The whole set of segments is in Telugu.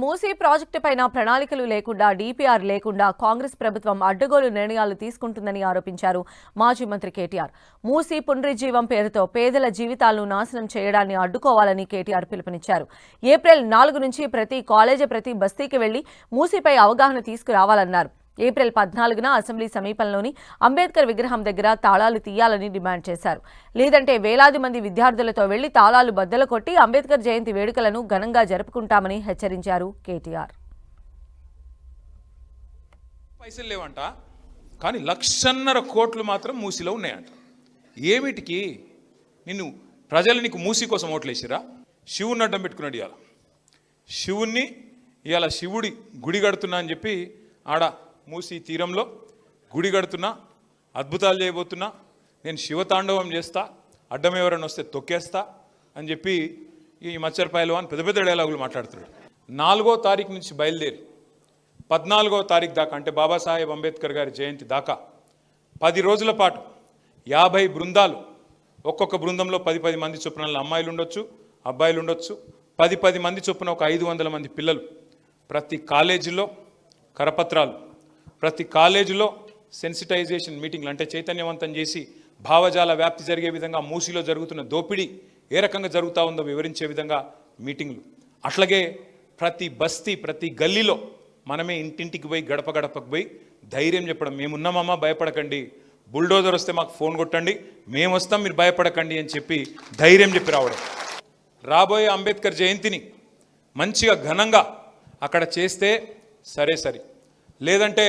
మూసీ ప్రాజెక్టు పైన ప్రణాళికలు లేకుండా డీపీఆర్ లేకుండా కాంగ్రెస్ ప్రభుత్వం అడ్డగోలు నిర్ణయాలు తీసుకుంటుందని ఆరోపించారు మాజీ మంత్రి కేటీఆర్. మూసీ పునరుజ్జీవం పేరుతో పేదల జీవితాలను నాశనం చేయడాన్ని అడ్డుకోవాలని కేటీఆర్ పిలుపునిచ్చారు. ఏప్రిల్ 4 నుంచి ప్రతి కాలేజీ ప్రతి బస్తీకి వెళ్లి మూసీపై అవగాహన తీసుకురావాలన్నారు. ఏప్రిల్ 14న అసెంబ్లీ సమీపంలోని అంబేద్కర్ విగ్రహం దగ్గర తాళాలు తీయాలని డిమాండ్ చేశారు. లేదంటే వేలాది మంది విద్యార్థులతో వెళ్లి తాళాలు బద్దలు కొట్టి అంబేద్కర్ జయంతి వేడుకలను ఘనంగా జరుపుకుంటామని హెచ్చరించారు కేటీఆర్. పైసలు లేవంట, కానీ 1.5 కోట్లు మాత్రం మూసిలో ఉన్నాయంట. ఏమిటికి ప్రజలు నీకు మూసి కోసం ఓట్లేసిరా? శివుని అడ్డం పెట్టుకున్నాడు. ఇవాళ శివుణ్ణి శివుడి గుడి కడుతున్నా అని చెప్పి ఆడ మూసి తీరంలో గుడి కడుతున్నా, అద్భుతాలు చేయబోతున్నా, నేను శివతాండవం చేస్తా, అడ్డం ఎవరైనా వస్తే తొక్కేస్తా అని చెప్పి ఈ మచ్చరపాయలు అని పెద్ద పెద్ద డైలాగులు మాట్లాడుతున్నాడు. 4వ తారీఖు నుంచి బయలుదేరి 14వ తారీఖు దాకా, అంటే బాబాసాహెబ్ అంబేద్కర్ గారి జయంతి దాకా 10 రోజుల పాటు 50 బృందాలు, ఒక్కొక్క బృందంలో 10 మంది చొప్పున అమ్మాయిలు ఉండొచ్చు, అబ్బాయిలు ఉండొచ్చు, 10 మంది చొప్పున ఒక 500 మంది పిల్లలు, ప్రతి కాలేజీలో కరపత్రాలు, ప్రతి కాలేజీలో సెన్సిటైజేషన్ మీటింగ్లు, అంటే చైతన్యవంతం చేసి భావజాల వ్యాప్తి జరిగే విధంగా మూసీలో జరుగుతున్న దోపిడీ ఏ రకంగా జరుగుతూ ఉందో వివరించే విధంగా మీటింగ్లు. అట్లాగే ప్రతి బస్తీ ప్రతి గల్లీలో మనమే ఇంటింటికి పోయి గడప గడపకు పోయి ధైర్యం చెప్పడం, మేమున్నామమ్మా భయపడకండి, బుల్డోజర్ వస్తే మాకు ఫోన్ కొట్టండి, మేము వస్తాం మీరు భయపడకండి అని చెప్పి ధైర్యం చెప్పి రావడం. రాబోయే అంబేద్కర్ జయంతిని మంచిగా ఘనంగా అక్కడ చేస్తే సరే, లేదంటే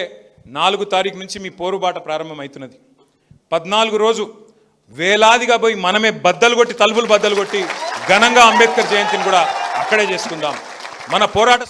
4 తారీఖు నుంచి మీ పోరుబాట ప్రారంభమవుతున్నది. 14 రోజు వేలాదిగా పోయి మనమే తలుపులు బద్దలు కొట్టి ఘనంగా అంబేద్కర్ జయంతిని కూడా అక్కడే చేసుకుందాం. మన పోరాట